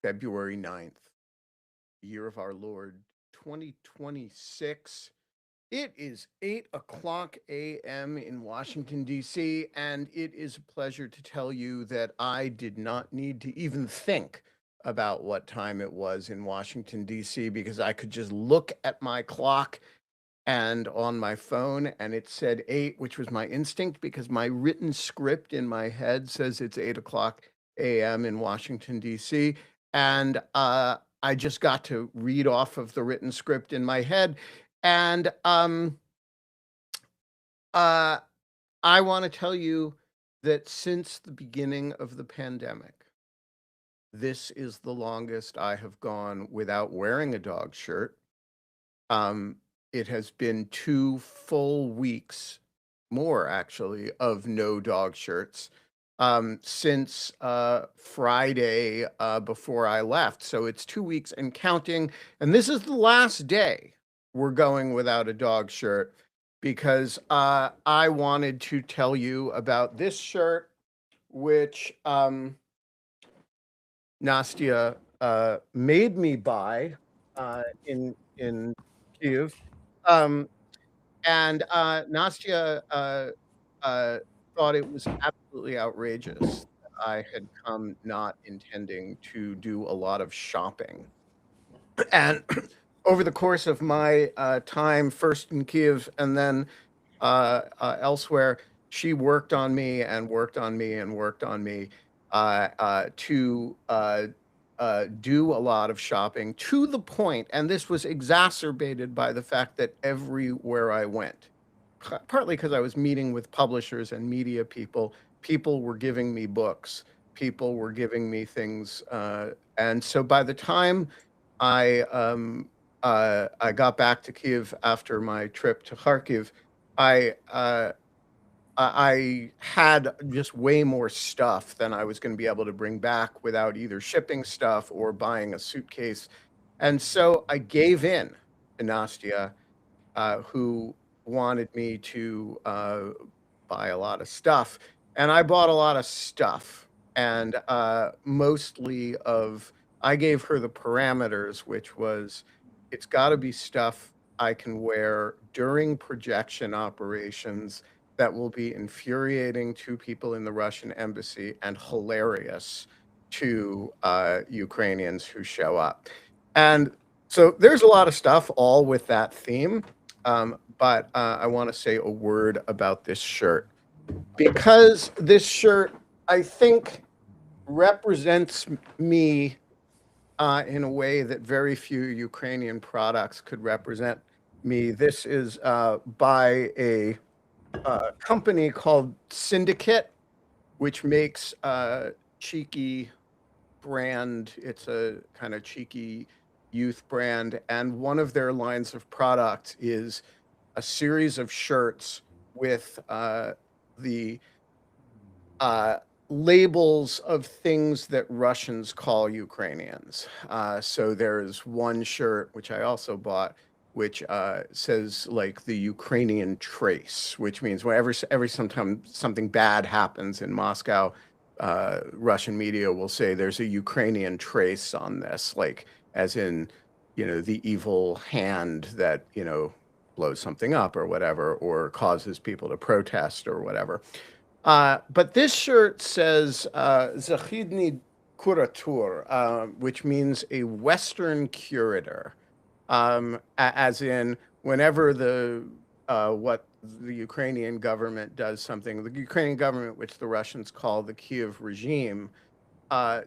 February 9th, year of our Lord 2026. It is 8 o'clock a.m. in Washington, D.C., and it is a pleasure to tell you that I did not need to even think about what time it was in Washington, D.C., because I could just look at my clock and on my phone and it said 8, which was my instinct because my written script in my head says it's 8 o'clock a.m. in Washington, D.C. And I just got to read off of the written script in my head. And uh, I want to tell you that since the beginning of the pandemic, this is the longest I have gone without wearing a dog shirt. Um, it has been 2 full weeks, more actually, of no dog shirts, since, Friday, before I left, so it's 2 weeks and counting, and this is the last day we're going without a dog shirt because, I wanted to tell you about this shirt, which, Nastya, made me buy, in Kyiv. Um, and Nastya uh, thought it was absolutely outrageous that I had come not intending to do a lot of shopping. And over the course of my time, first in Kiev and then elsewhere, she worked on me and worked on me and worked on me to do a lot of shopping to the point, and this was exacerbated by the fact that everywhere I went, partly because I was meeting with publishers and media people, people were giving me books, people were giving me things, and so by the time I I got back to Kiev after my trip to Kharkiv, I uh, I had just way more stuff than I was going to be able to bring back without either shipping stuff or buying a suitcase, and so I gave in to Nastya, who wanted me to buy a lot of stuff, and I bought a lot of stuff, and mostly of I gave her the parameters, which was it's got to be stuff I can wear during projection operations that will be infuriating to people in the Russian embassy and hilarious to Ukrainians who show up. And so there's a lot of stuff all with that theme. But I want to say a word about this shirt because this shirt, I think, represents me in a way that very few Ukrainian products could represent me. This is by a company called Syndicate, which makes cheeky brand. It's a kind of cheeky youth brand, and one of their lines of product is a series of shirts with the uh, labels of things that Russians call Ukrainians. So there's one shirt, which I also bought, which says like the Ukrainian trace, which means whenever every sometime something bad happens in Moscow, Russian media will say there's a Ukrainian trace on this, like as in, the evil hand that, blows something up or whatever, or causes people to protest or whatever. But this shirt says Zahidny Kuratur, which means a Western curator, as in whenever what the Ukrainian government does something, the Ukrainian government, which the Russians call the Kiev regime,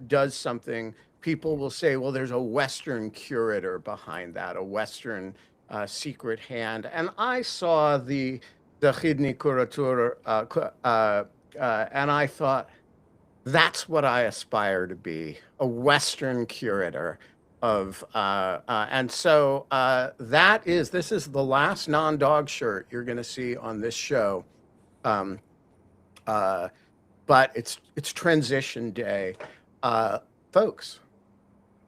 does something, people will say, well, there's a Western curator behind that, a Western secret hand. And I saw the Chidni Kuratur, and I thought, that's what I aspire to be, a Western curator of, and so this is the last non-dog shirt you're going to see on this show. Um, uh, but it's transition day. Uh, Folks,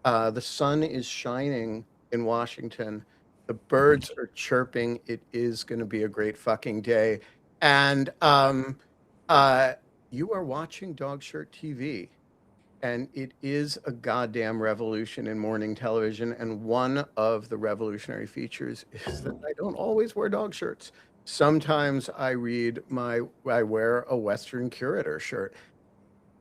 the sun is shining in Washington. The birds are chirping. It is going to be a great fucking day. And uh, you are watching Dog Shirt TV. and it is a goddamn revolution in morning television. And one of the revolutionary features is that I don't always wear dog shirts. Sometimes I wear a Western Curator shirt.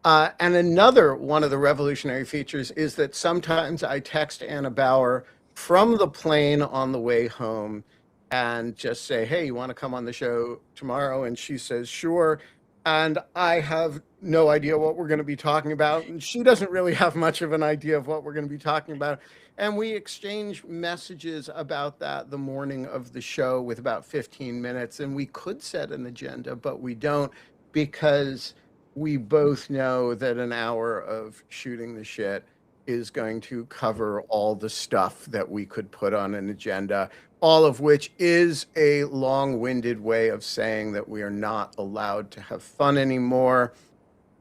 And another one of the revolutionary features is that sometimes I text Anna Bauer from the plane on the way home and just say, "Hey, you want to come on the show tomorrow?" And she says, "Sure." And I have no idea what we're going to be talking about. And she doesn't really have much of an idea of what we're going to be talking about. And we exchange messages about that the morning of the show with about 15 minutes. And we could set an agenda, but we don't, because we both know that an hour of shooting the shit is going to cover all the stuff that we could put on an agenda, all of which is a long-winded way of saying that we are not allowed to have fun anymore.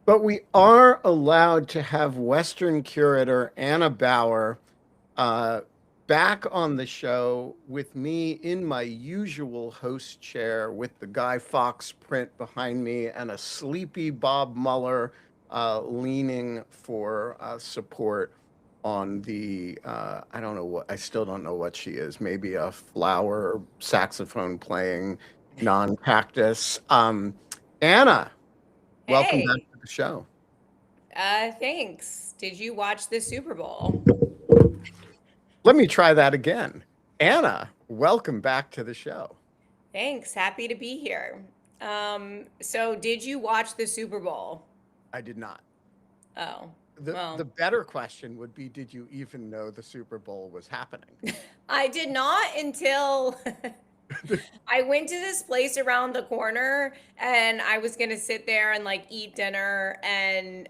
But we are allowed to have Western curator Anna Bauer back on the show with me in my usual host chair with the Guy Fawkes print behind me and a sleepy Bob Mueller leaning for support on the, I don't know what, I still don't know what she is, maybe a flower saxophone playing non-cactus. Anna, welcome back Hey, to the show. thanks. Did you watch the Super Bowl? Let me try that again. Anna, welcome back to the show. Thanks. Happy to be here. So did you watch the Super Bowl? I did not. Oh, The well, better question would be, did you even know the Super Bowl was happening? I did not until I went to this place around the corner and I was gonna sit there and like eat dinner and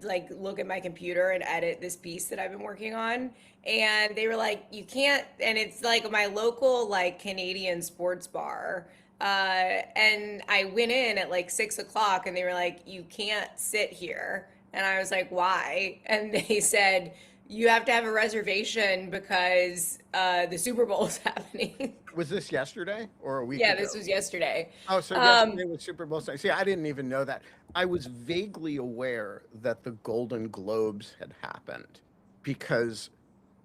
like look at my computer and edit this piece that I've been working on. And they were like, you can't, and it's like my local like Canadian sports bar. And I went in at like 6 o'clock and they were like, you can't sit here. And I was like, why? And they said, you have to have a reservation because the Super Bowl is happening. Was this yesterday or a week Yeah, ago? this was yesterday. Oh, so yesterday Um, was Super Bowl Sunday. See, I didn't even know that. I was vaguely aware that the Golden Globes had happened because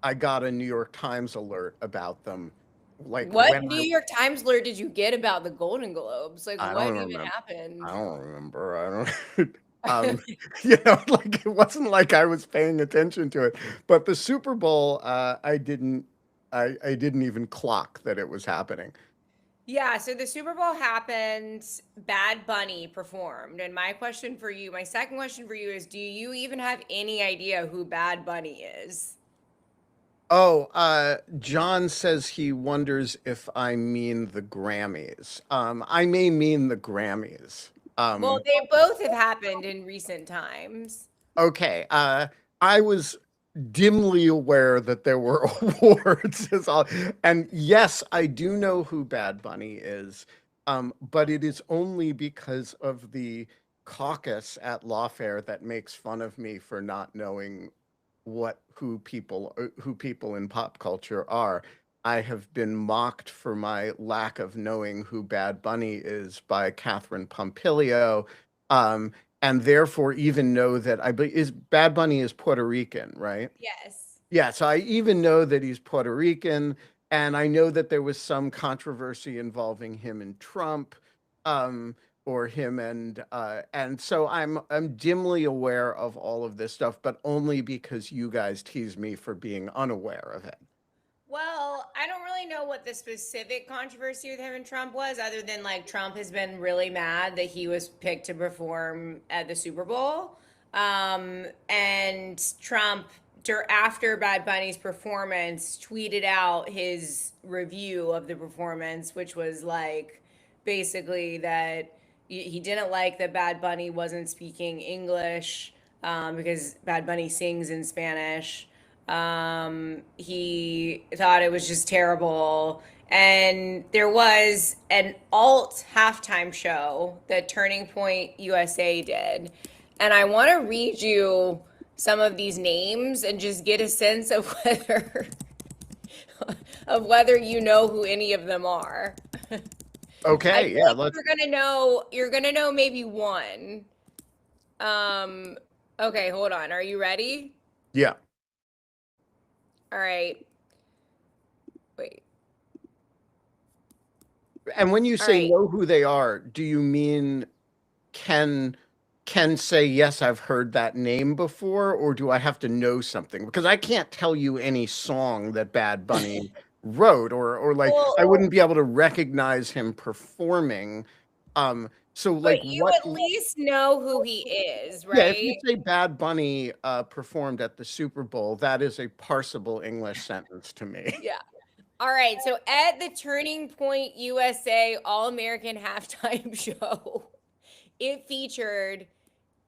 I got a New York Times alert about them. Like what when New York Times alert did you get about the Golden Globes? Like, I what don't even remember. I happened? don't remember. I don't. Like it wasn't like I was paying attention to it. But the Super Bowl, I didn't. I didn't even clock that it was happening. Yeah, so the Super Bowl happened, Bad Bunny performed. And my question for you, my second question for you is, do you even have any idea who Bad Bunny is? Oh, John says he wonders if I mean the Grammys. I may mean the Grammys. Well, Um, they both have happened in recent times. okay. I was dimly aware that there were awards as all, and yes, I do know who Bad Bunny is. But it is only because of the caucus at Lawfare that makes fun of me for not knowing who people in pop culture are. I have been mocked for my lack of knowing who Bad Bunny is by Catherine Pompilio, um, and therefore even know that is Bad Bunny is Puerto Rican, right? Yes. Yeah, so I even know that he's Puerto Rican, and I know that there was some controversy involving him and Trump, um, or him and so I'm dimly aware of all of this stuff, but only because you guys tease me for being unaware of it. Well, I don't really know what the specific controversy with him and Trump was, other than like Trump has been really mad that he was picked to perform at the Super Bowl. And Trump, after Bad Bunny's performance, tweeted out his review of the performance, which was like basically that he didn't like that Bad Bunny wasn't speaking English because Bad Bunny sings in Spanish. He thought it was just terrible. And there was an alt halftime show that Turning Point USA did. And I want to read you some of these names and just get a sense of whether you know who any of them are. I Okay, feel yeah, like let's. you're gonna know maybe one. Um Okay, hold on. Are you ready? Yeah. All right. Wait. And when you All say right. know who they are, do you mean can can say yes, I've heard that name before, or do I have to know something? Because I can't tell you any song that Bad Bunny wrote, or like Well, I wouldn't be able to recognize him performing. So but like you what? at least know who he is, Yeah, if you right? say Bad Bunny performed at the Super Bowl, that is a parsable English sentence to me. Yeah. All right. So at the Turning Point USA All American Halftime Show, it featured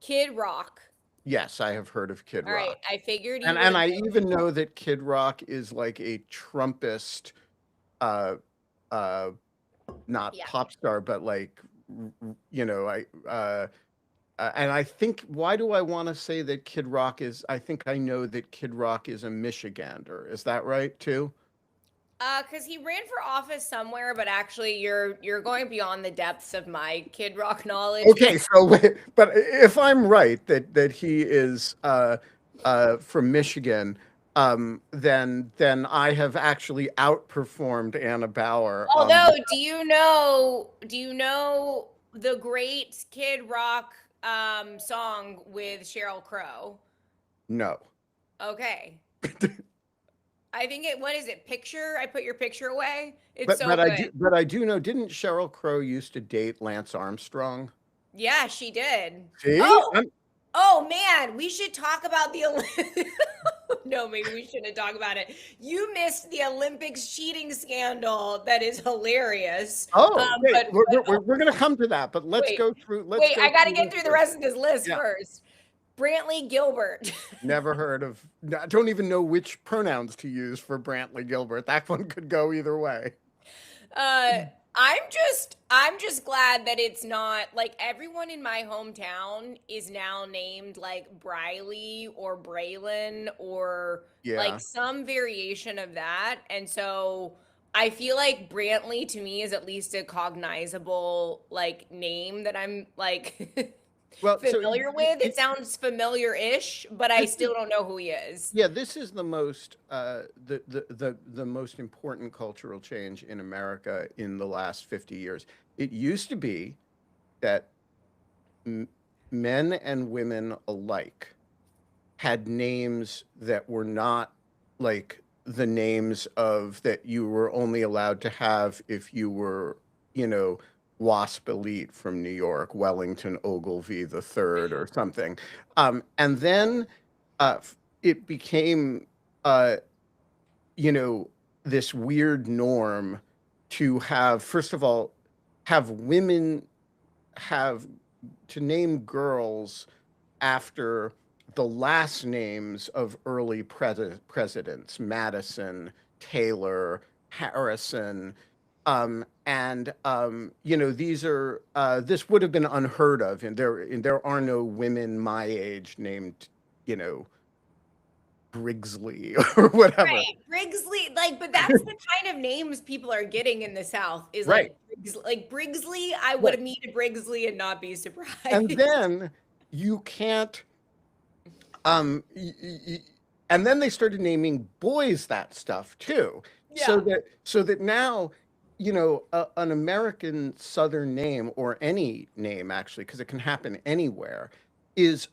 Kid Rock. Yes, I have heard of Kid All right. Rock. I figured you And would have I known. even know that Kid Rock is like a Trumpist, uh, uh, not Yeah. pop star, but like, and I think, why do I want to say that Kid Rock is, I think I know that Kid Rock is a Michigander. Is that right too? Because he ran for office somewhere, but actually you're going beyond the depths of my Kid Rock knowledge Okay, because so, but if I'm right that he is, from Michigan, then I have actually outperformed Anna Bauer on although do you know the great Kid Rock song with Cheryl Crow? no. Okay. I think it what is it? Picture? I put your picture away. It's But so but I good. do but I do know, didn't Sheryl Crow used to date Lance Armstrong? Yeah, she did. See? Oh, oh man, we should talk about the Olympics. No, maybe we shouldn't talk about it. You missed the Olympics cheating scandal. That is hilarious. Oh, wait, But we're gonna come to that, but wait, let's wait, go I got to through get this through the first. rest of this list Yeah. first. Brantley Gilbert. Never heard of, I don't even know which pronouns to use for Brantley Gilbert. That one could go either way. Uh, I'm just glad that it's not like everyone in my hometown is now named like Briley or Braylon or Yeah. like some variation of that. And so I feel like Brantley to me is at least a cognizable like name that I'm like Well, so familiar with. It sounds familiar-ish, but I this is, still don't know who he is. yeah, this is the most the most important cultural change in America in the last 50 years. It used to be that m men and women alike had names that were not like the names of that you were only allowed to have if you were, you know, Wasp Elite from New York, Wellington Ogilvy the Third or something. And then it became, uh, you know, this weird norm to have, first of all, have women have to name girls after the last names of early presidents, Madison, Taylor, Harrison. You know, these are, this would have been unheard of, and there are no women my age named, you know, Brigsley or whatever. Right. Brigsley, like, but that's the kind of names people are getting in the South is Right, like Brigsley. I would right. have meet a Brigsley and not be And surprised. then you can't, um, y- y- y- and then they started naming boys that stuff too. Yeah. So that now, you know, an American Southern name or any name actually, because it can happen anywhere, is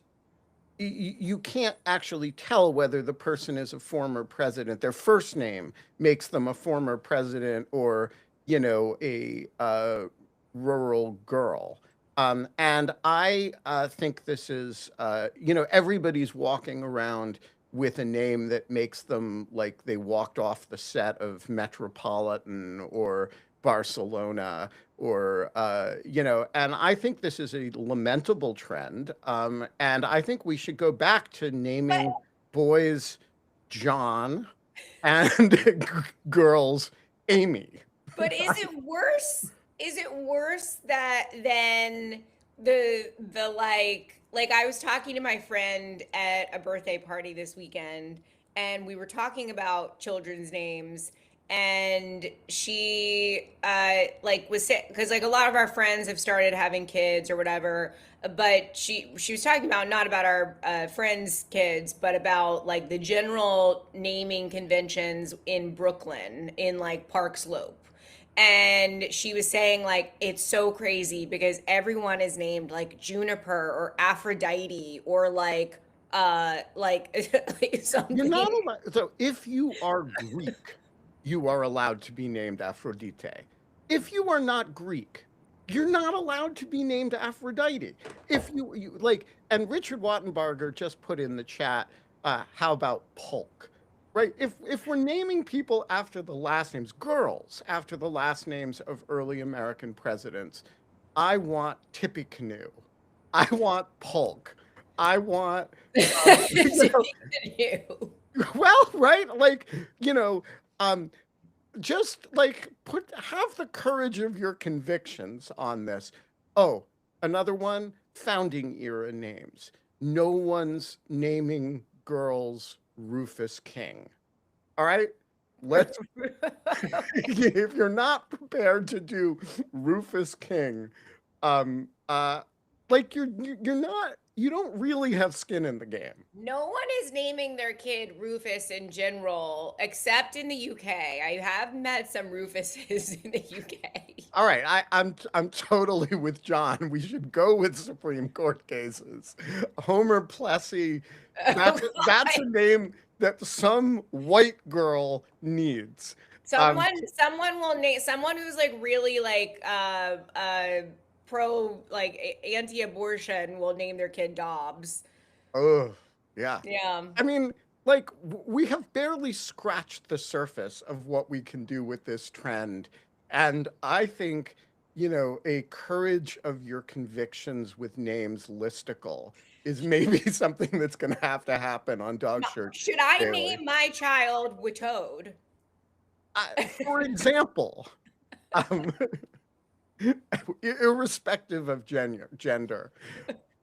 you can't actually tell whether the person is a former president. Their first name makes them a former president or, you know, a rural girl. And I think this is, you know, everybody's walking around with a name that makes them like they walked off the set of Metropolitan or Barcelona or you know, and I think this is a lamentable trend, and I think we should go back to But naming boys John and girls Amy. but is it worse? Is it worse that than the like I was talking to my friend at a birthday party this weekend and we were talking about children's names and she like was sick because like a lot of our friends have started having kids or whatever, but she was talking about not about our friends' kids, but about like the general naming conventions in Brooklyn in like Park Slope. And she was saying like it's so crazy because everyone is named like Juniper or Aphrodite or like like You're something. not allowed. So if you are Greek, you are allowed to be named Aphrodite. If you are not Greek, you're not allowed to be named Aphrodite. If you like, and Richard Wattenbarger just put in the chat, how about Polk? Right? If we're naming people after the last names, girls after the last names of early American presidents, I want Tippecanoe. I want Polk. I want you know, You. well, right? Like, you know, um, just like have the courage of your convictions on this. Oh, another one, founding era names. No one's naming girls Rufus King. All right? Let's if you're not prepared to do Rufus King, um uh like you're not you don't really have skin in the game. No one is naming their kid Rufus in general, except in the UK. I have met some Rufuses in the UK. All right, I'm totally with John. We should go with Supreme Court cases. Homer Plessy, Oh that's God. a name that some white girl needs. Um, Someone will name someone who's like really like pro like anti-abortion will name their kid Dobbs. oh, yeah. Yeah. I mean, like we have barely scratched the surface of what we can do with this trend, and I think, a courage of your convictions with names listicle is maybe something that's going to happen on Dog No, Shirt should I Daily. name my child Witoad? For example, um, irrespective of gender.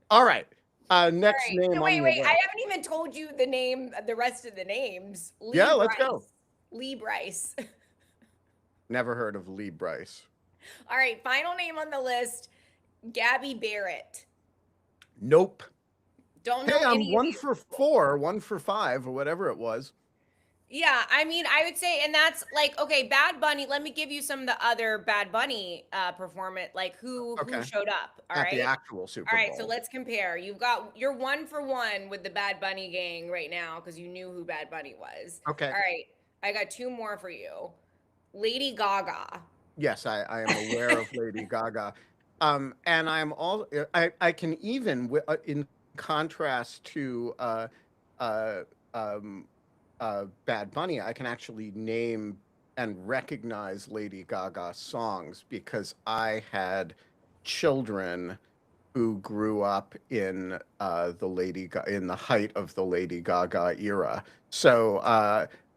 All right. All Next right. name So on wait, the wait. I list. haven't even told you the name, the rest of the names. Lee Yeah, let's go. Bryce. Lee Bryce. Never heard of Lee Bryce. All right. Final name on the list, Gabby Barrett. Nope. Don't Hey, know I'm any of one these for people. four, one for five, or whatever it was. Yeah, I mean, I would say, and that's like, okay, Bad Bunny. Let me give you some of the other Bad Bunny performance, like who Okay. showed up. All At the right. actual All Super right, so Bowl. let's compare. You're 1 for 1 with the Bad Bunny gang right now because you knew who Bad Bunny was. Okay. All right, I got two more for you. Lady Gaga. Yes, I am aware of Lady Gaga. And I'm all I can even in contrast to uh, um, Bad Bunny, I can actually name and recognize Lady Gaga songs because I had children who grew up in in the height of the Lady Gaga era. So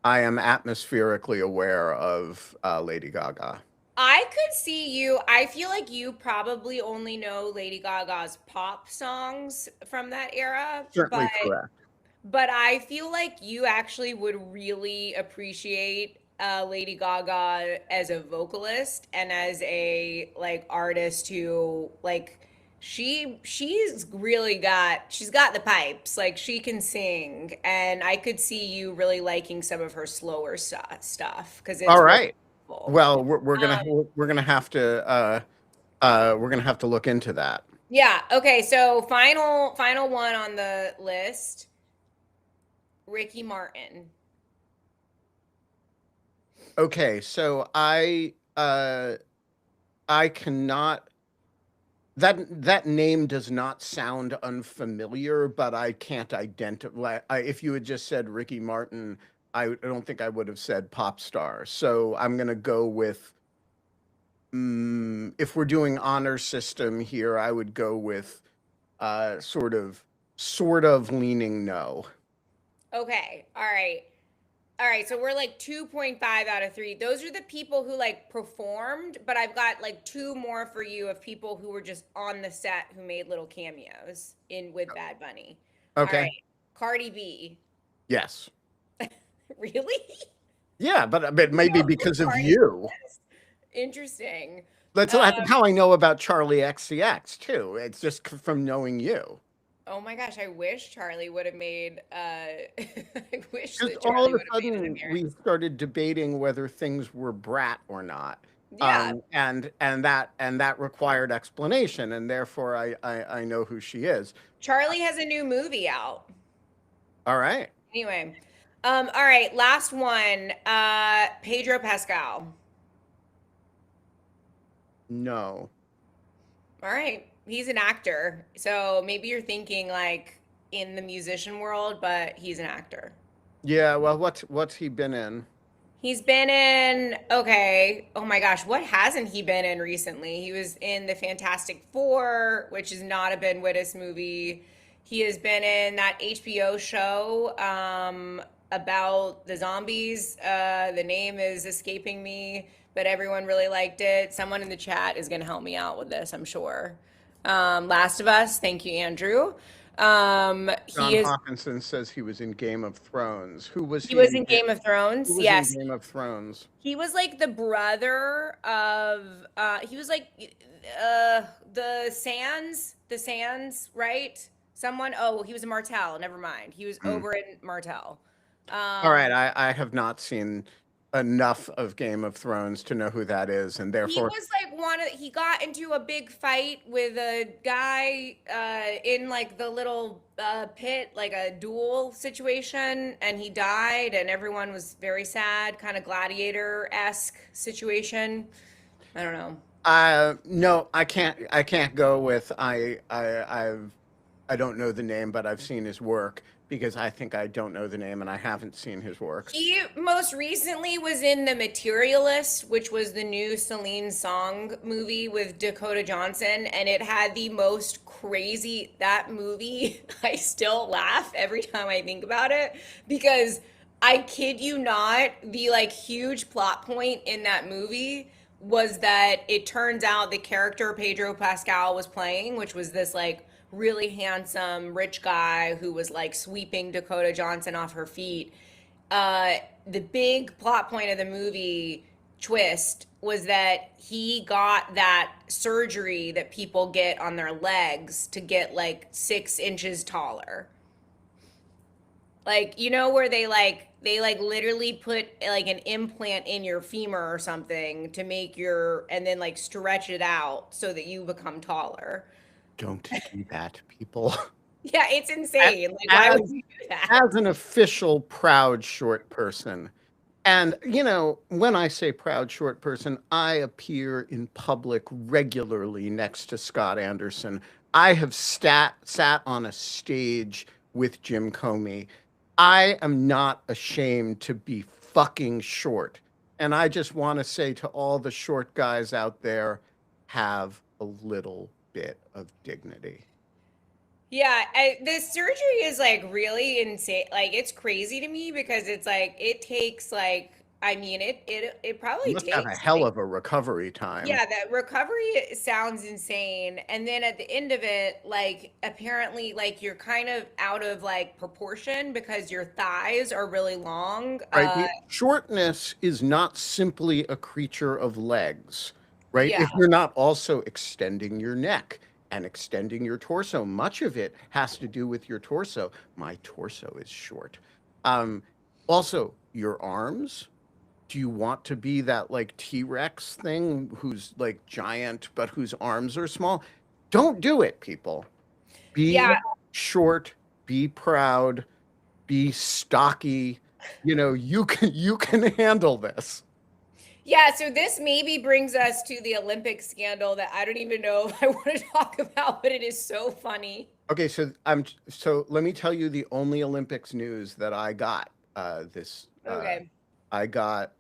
I am atmospherically aware of Lady Gaga. I could see you. I feel like you probably only know Lady Gaga's pop songs from that era, Certainly correct. but I feel like you actually would really appreciate Lady Gaga as a vocalist and as a like artist who like she's got the pipes, like she can sing, and I could see you really liking some of her slower stuff because All it's really right. cool. Well, Um, we're gonna have to we're gonna have to look into that. yeah, okay, so final one on the list, Ricky Martin. Okay, so I cannot that name does not sound unfamiliar, but I can't identify. If you had just said Ricky Martin, I don't think I would have said pop star. So I'm gonna go with if we're doing honor system here, I would go with sort of leaning no. Okay, all right. All right, so we're like 2.5 out of 3. Those are the people who like performed, but I've got like two more for you of people who were just on the set who made little cameos in with Bad Bunny. All Okay. right. Cardi B. Yes. Really? Yeah, but maybe because of Party you. list. Interesting. That's how I know about Charlie XCX too. It's just from knowing you. Oh my gosh, I wish Charlie would have made I wish Because that all of Charlie a would have made an sudden we appearance. started debating whether things were brat or not. Yeah, And that required explanation, and therefore I know who she is. Charlie has a new movie out. All right. Anyway, all right, last one. Pedro Pascal. No. All right, he's an actor, so maybe you're thinking like in the musician world, but he's an actor. Yeah, well, what's he been in? He's been in, okay, oh my gosh, what hasn't he been in recently? He was in The Fantastic Four, which is not a Ben Wittes movie. He has been in that HBO show about the zombies. The name is escaping me, but everyone really liked it. Someone in the chat is going to help me out with this, I'm sure. Last of Us, thank you, Andrew. John He is Hawkinson says he was in Game of Thrones. Who was he he was in? in Game of Who Thrones. was in Yes, Game of Thrones? he was like the brother of he was like the Sands, right? Someone oh, he was in Martell, never mind. He was Hmm. over in Martell. All right, Um I have not seen enough of Game of Thrones to know who that is, and he therefore, was like he got into a big fight with a guy in like the little pit, like a duel situation, and he died, and everyone was very sad, kind of gladiator-esque situation. I don't know. no, I can't go with I don't know the name, but I've seen his work because I think I don't know the name and I haven't seen his work. He most recently was in The Materialist, which was the new Celine Song movie with Dakota Johnson, and it had the most crazy that movie. I still laugh every time I think about it because I kid you not, the like huge plot point in that movie was that it turns out the character Pedro Pascal was playing, which was this like really handsome rich guy who was like sweeping Dakota Johnson off her feet. uh, the big plot point of the movie twist was that he got that surgery that people get on their legs to get like 6 inches taller. Like, you know, where they like literally put like an implant in your femur or something to make your and then like stretch it out so that you become taller. Don't do that, people. Yeah, it's insane. Like, why would As you do that? as an official proud short person, and when I say proud short person, I appear in public regularly next to Scott Anderson. I have sat on a stage with Jim Comey. I am not ashamed to be fucking short. And I just want to say to all the short guys out there, have a little bit of dignity. Yeah, the surgery is like really insane. Like it's crazy to me because it's like it takes like I mean it You probably must have a takes hell like of a recovery time. yeah, that recovery sounds insane. And then at the end of it, like apparently like you're kind of out of like proportion because your thighs are really long. Right? Shortness is not simply a creature of legs, right? Yeah. If you're not also extending your neck and extending your torso, much of it has to do with your torso. My torso is short. Um, Also, your arms. Do you want to be that like T-Rex thing who's like giant but whose arms are small? Don't do it, people. Be Yeah, short, be proud, be stocky. You can handle this. yeah, so this maybe brings us to the Olympic scandal that I don't even know if I want to talk about, but it is so funny. Okay, so let me tell you the only Olympics news that I got. This Okay. I got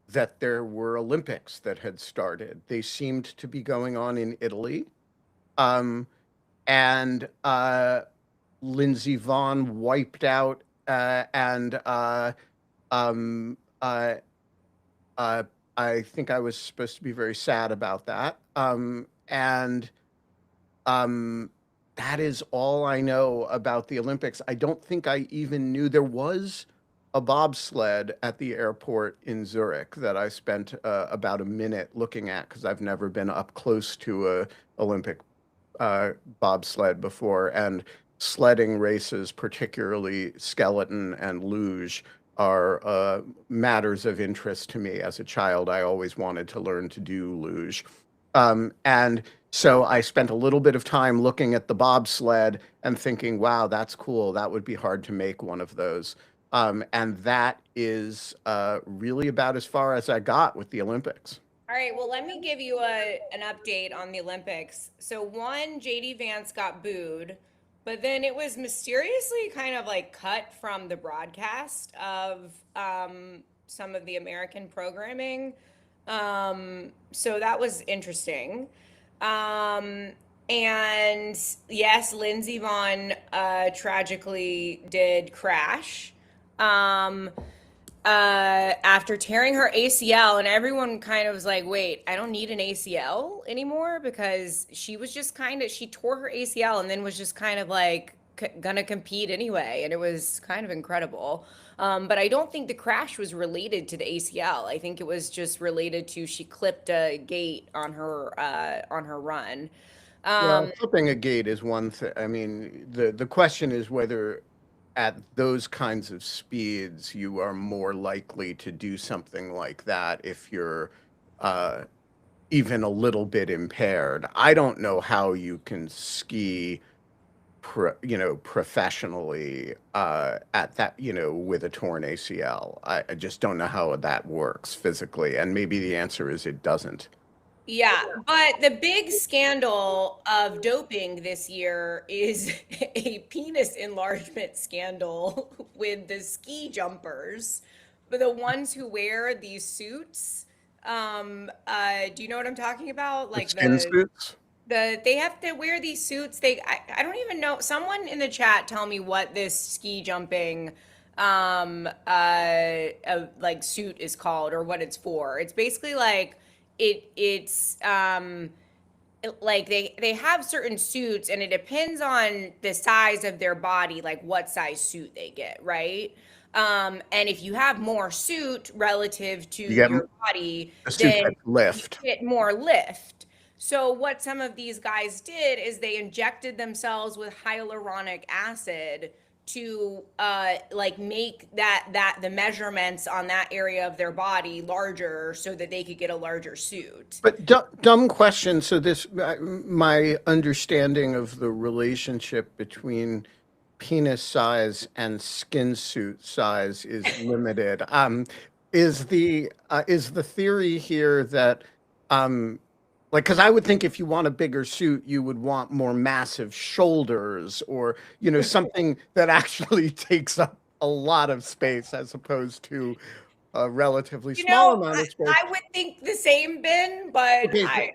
that there were Olympics that had started. They seemed to be going on in Italy. Um, and Lindsey Vonn wiped out and um, uh, I think I was supposed to be very sad about that. And um, that is all I know about the Olympics. I don't think I even knew there was a bobsled at the airport in Zurich that I spent about a minute looking at because I've never been up close to a Olympic bobsled before, and sledding races, particularly skeleton and luge, are matters of interest to me. As a child, I always wanted to learn to do luge. And so I spent a little bit of time looking at the bobsled and thinking, wow, that's cool. That would be hard to make one of those. And that is really about as far as I got with the Olympics. All right, well, let me give you an update on the Olympics. So one, JD Vance got booed, but then it was mysteriously kind of like cut from the broadcast of some of the American programming. So that was interesting. And yes, Lindsey Vonn tragically did crash. After tearing her ACL, and everyone kind of was like, wait, I don't need an ACL anymore, because she was just she tore her ACL and then was just kind of like gonna compete anyway. And it was kind of incredible. But I don't think the crash was related to the ACL. I think it was just related to she clipped a gate on her run. Well, clipping a gate is one thing. I mean, the question is whether at those kinds of speeds you are more likely to do something like that if you're even a little bit impaired. I don't know how you can ski professionally at that, with a torn ACL. I just don't know how that works physically, and maybe the answer is it doesn't. Yeah, but the big scandal of doping this year is a penis enlargement scandal with the ski jumpers, but the ones who wear these suits. Do you know what I'm talking about? Like Skin suits? they have to wear these suits. I don't even know. Someone in the chat tell me what this ski jumping like suit is called, or what it's for. It's basically like it's like they have certain suits, and it depends on the size of their body, like what size suit they get, right? And if you have more suit relative to your body, then lift. you get more lift. So what some of these guys did is they injected themselves with hyaluronic acid to like make that the measurements on that area of their body larger so that they could get a larger suit. But dumb question. So my understanding of the relationship between penis size and skin suit size is limited. Is the theory here that like, because I would think if you want a bigger suit, you would want more massive shoulders, or something that actually takes up a lot of space as opposed to a relatively small amount of space. I would think the same, Ben, but okay,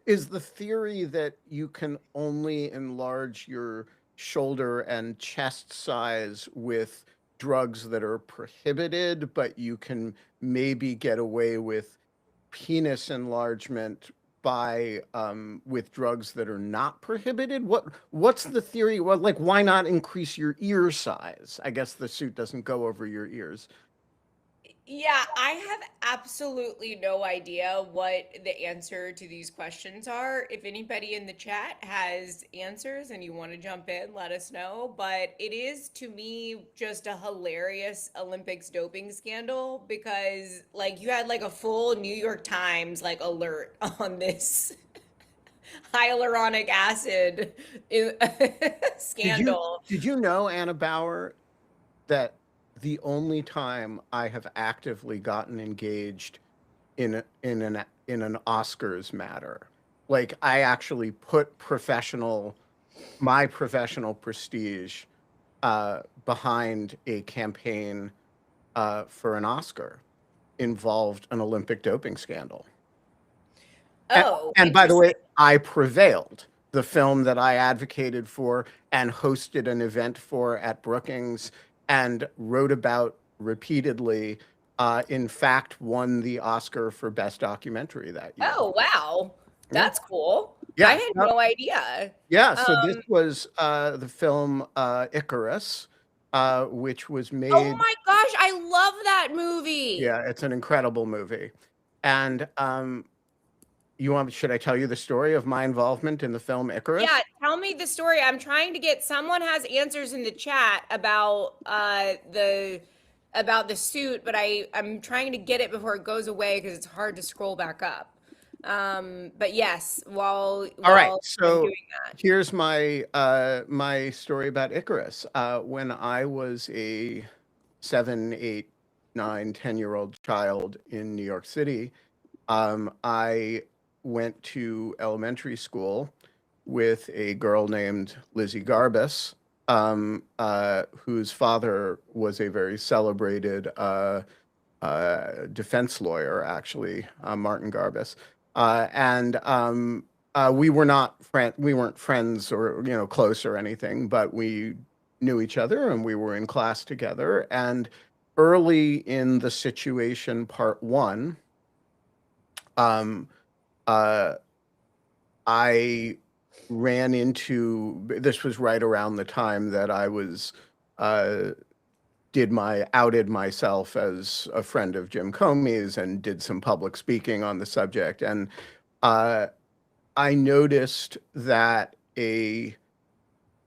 is the theory that you can only enlarge your shoulder and chest size with drugs that are prohibited, but you can maybe get away with penis enlargement by with drugs that are not prohibited? What's the theory? Well, like, why not increase your ear size? I guess the suit doesn't go over your ears. Yeah, I have absolutely no idea what the answer to these questions are. If anybody in the chat has answers and you want to jump in, let us know. But it is, to me, just a hilarious Olympics doping scandal, because like you had like a full New York Times like alert on this hyaluronic acid scandal. Did you know, Anna Bauer, that the only time I have actively gotten engaged in an Oscars matter, like I actually put my professional prestige behind a campaign for an Oscar, involved an Olympic doping scandal. Oh, and by the way, I prevailed. The film that I advocated for and hosted an event for at Brookings and wrote about repeatedly, in fact, won the Oscar for Best Documentary that year. Oh, wow. That's cool. Yeah, I had no idea. Yeah, so this was the film Icarus, which was Oh made. my gosh, I love that movie. Yeah, it's an incredible movie. And should I tell you the story of my involvement in the film Yeah, Icarus? tell me the story. I'm trying to get someone has answers in the chat about the suit, but I'm trying to get it before it goes away because it's hard to scroll back up. But yes, All right, while I'm so doing that. here's my story about Icarus. When I was a 7, 8, 9, 10-year-old child in New York City, I went to elementary school with a girl named Lizzie Garbus, whose father was a very celebrated defense lawyer, actually, Martin Garbus. And we were not we weren't friends or close or anything, but we knew each other and we were in class together. And early in the situation, part one, um, uh, I ran into this was right around the time that I was uh, outed myself as a friend of Jim Comey's and did some public speaking on the subject. And uh, I noticed that a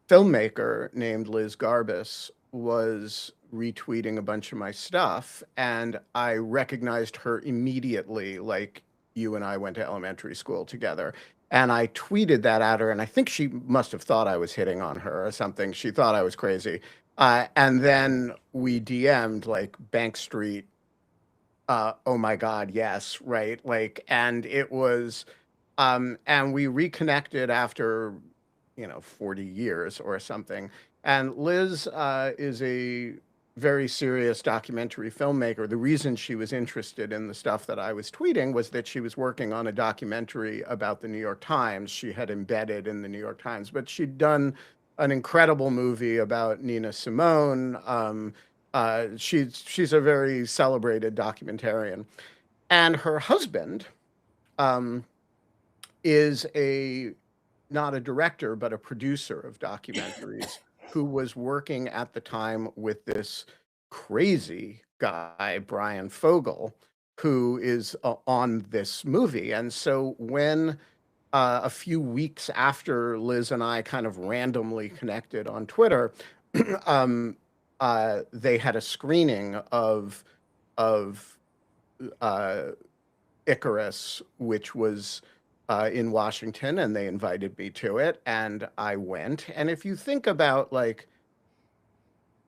filmmaker named Liz Garbus was retweeting a bunch of my stuff, and I recognized her immediately, like you and I went to elementary school together. And I tweeted that at her, and I think she must have thought I was hitting on her or something. She thought I was crazy. And then we DM'd like Bank Street. Oh my God, yes, right. Like, and it was, and we reconnected after 40 years or something. And Liz is a very serious documentary filmmaker. The reason she was interested in the stuff that I was tweeting was that she was working on a documentary about the New York Times. She had embedded in the New York Times, but she'd done an incredible movie about Nina Simone. She's a very celebrated documentarian. And her husband um, is not a director, but a producer of documentaries who was working at the time with this crazy guy, Brian Fogel, who is on this movie. And so when a few weeks after Liz and I kind of randomly connected on Twitter, um, they had a screening of uh, Icarus, which was in Washington, and they invited me to it, and I went. And if you think about like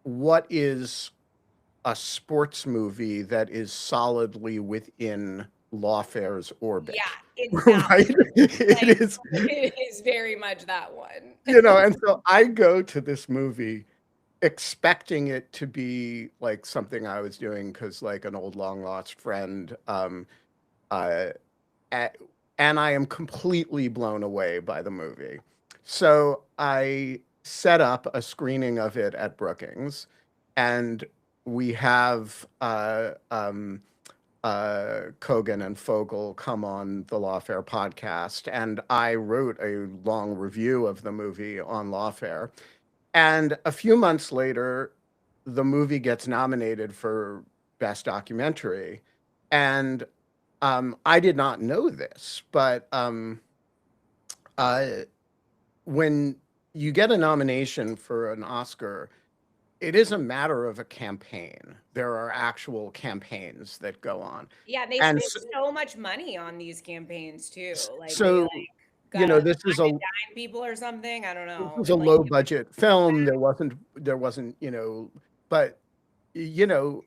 what is a sports movie that is solidly within Lawfare's orbit, Yeah, it's that right? one. Like, It is, it is very much that one. and so I go to this movie expecting it to be like something I was doing because like an old long lost friend. Uh, at, and I am completely blown away by the movie. So I set up a screening of it at Brookings, and we have Kogan and Fogel come on the Lawfare podcast, and I wrote a long review of the movie on Lawfare. And a few months later, the movie gets nominated for Best Documentary. And I did not know this, but uh, when you get a nomination for an Oscar, it is a matter of a campaign. There are actual campaigns that go on. Yeah, they And spend so much money on these campaigns too. Like they so, gotta this is find and dine people or something. I don't this know. was a Like low budget film. There wasn't, but you know,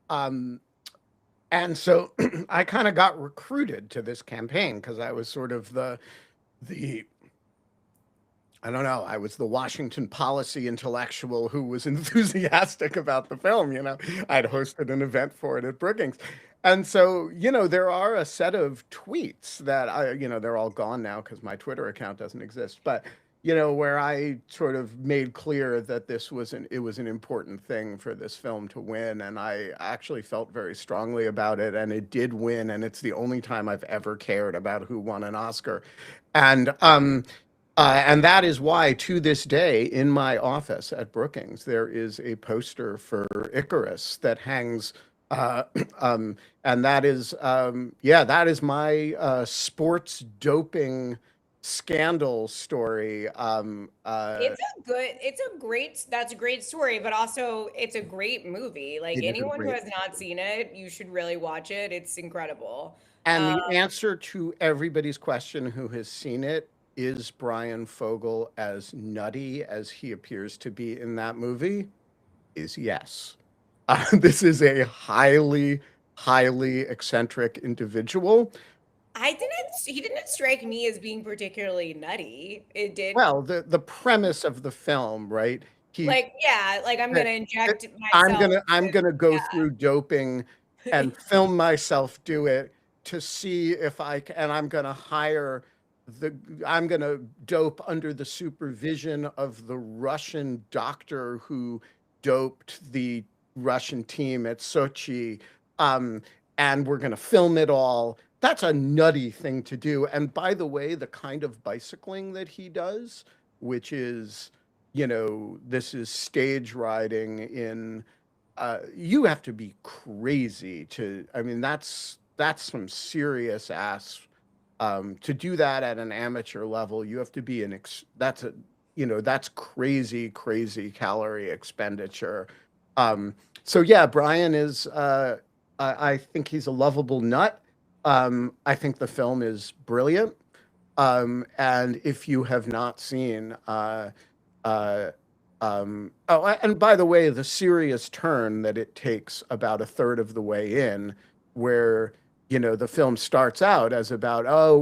um, and so I kind of got recruited to this campaign because I was sort of the I don't know, I was the Washington policy intellectual who was enthusiastic about the film. I'd hosted an event for it at Brookings. And so, there are a set of tweets that they're all gone now because my Twitter account doesn't exist. But, where I sort of made clear that it was an important thing for this film to win. And I actually felt very strongly about it. And it did win. And it's the only time I've ever cared about who won an Oscar. And, And that is why, to this day, in my office at Brookings, there is a poster for Icarus that hangs. Uh, and that is, yeah, that is my sports doping scandal story. That's a great story, but also it's a great movie. Like It is a anyone who great. has not seen it, you should really watch it. It's incredible. And Um, the answer to everybody's question who has seen it is Brian Fogel as nutty as he appears to be in that movie is yes. This is a highly, highly eccentric individual. he didn't strike me as being particularly nutty. It did Well, the premise of the film, right? He like, yeah, like I'm that gonna that inject myself I'm with, gonna go yeah. through doping and film myself do it to see if and I'm gonna hire the I'm gonna dope under the supervision of the Russian doctor who doped the Russian team at Sochi. Um, and we're gonna film it all. That's a nutty thing to do. And by the way, the kind of bicycling that he does, which is this is stage riding in you have to be crazy to I mean that's some serious ass to do that at an amateur level. You have to be that's a that's crazy, crazy calorie expenditure. um so yeah, Brian is I think he's a lovable nut. I think the film is brilliant. And if you have not seen uh, and by the way, the serious turn that it takes about a third of the way in, where the film starts out as about, oh,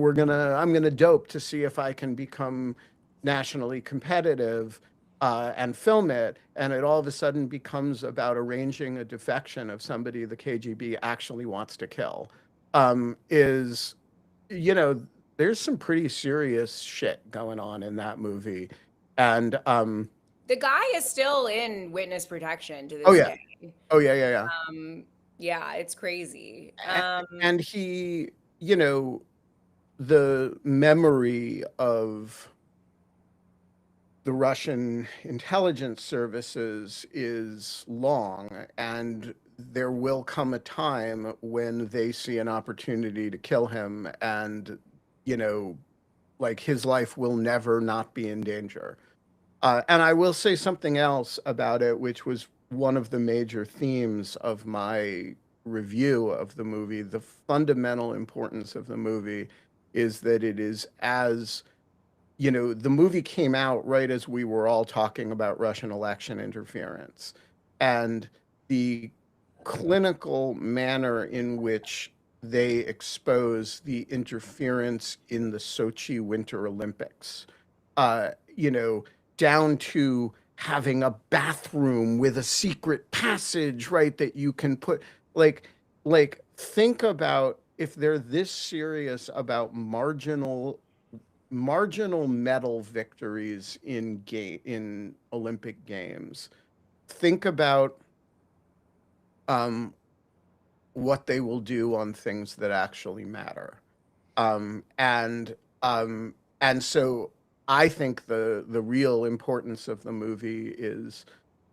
I'm gonna dope to see if I can become nationally competitive and film it, and it all of a sudden becomes about arranging a defection of somebody the KGB actually wants to kill. Is you know there's some pretty serious shit going on in that movie. And The guy is still in witness protection to oh this yeah, day. oh yeah, yeah, yeah. Yeah, it's crazy. And he, you know, the memory of the Russian intelligence services is long, and there will come a time when they see an opportunity to kill him, and you know, like his life will never not be in danger. And I will say something else about it, which was one of the major themes of my review of the movie. The fundamental importance of the movie is that it is as, the movie came out right as we were all talking about Russian election interference. And the clinical manner in which they expose the interference in the Sochi Winter Olympics, uh, you know, down to having a bathroom with a secret passage, right? That you can put like think about if they're this serious about marginal medal victories in Olympic Games. Think about um, what they will do on things that actually matter. Um, and um, and so I think the real importance of the movie is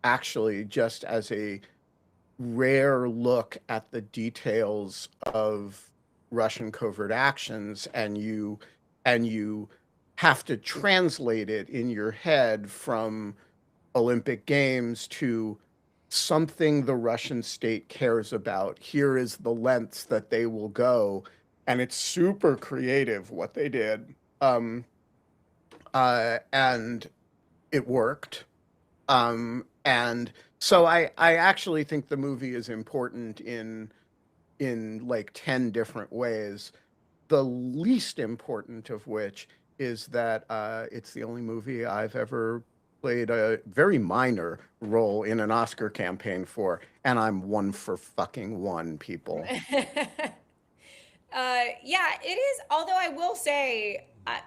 actually just as a rare look at the details of Russian covert actions, and you have to translate it in your head from Olympic Games to something the Russian state cares about. Here is the lengths that they will go, and it's super creative what they did. And it worked. And so I actually think the movie is important in like 10 different ways. The least important of which is that it's the only movie I've ever played a very minor role in an Oscar campaign for, and I'm one for fucking one, people. Yeah, it is. Although I will say,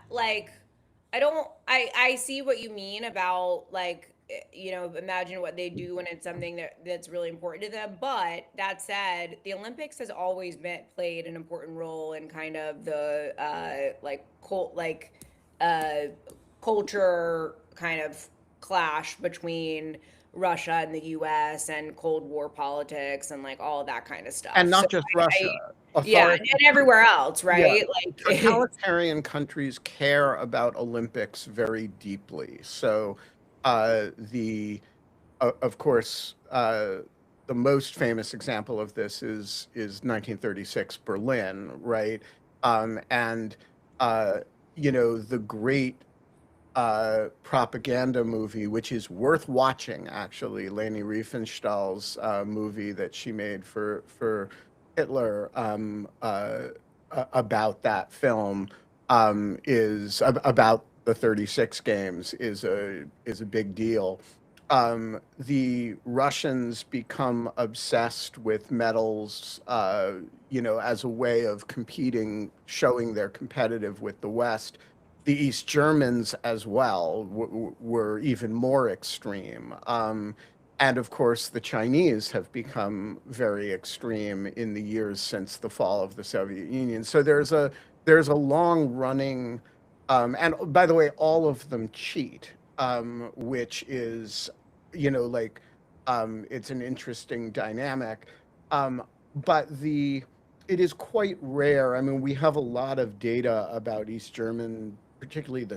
like, I see what you mean about like, imagine what they do when it's something that's really important to them. But that said, the Olympics has always played an important role in kind of the like cult uh culture kind of clash between Russia and the US and Cold War politics and like all of that kind of And stuff. So not just Russia. yeah, Authority, and everywhere else, yeah, right? Like totalitarian countries care about Olympics very deeply. So, of course, the most famous example of this is 1936 Berlin, right? And uh, the great propaganda movie, which is worth watching, actually, Leni Riefenstahl's movie that she made for Hitler, about that film, is about the 36 games, is a big deal. The Russians become obsessed with medals, as a way of competing, showing they're competitive with the West. The East Germans as well were even more extreme. And of course, the Chinese have become very extreme in the years since the fall of the Soviet Union. So there's a long running, and by the way, all of them cheat, which is, like, it's an interesting dynamic. But it is quite rare. I mean, we have a lot of data about East German, particularly the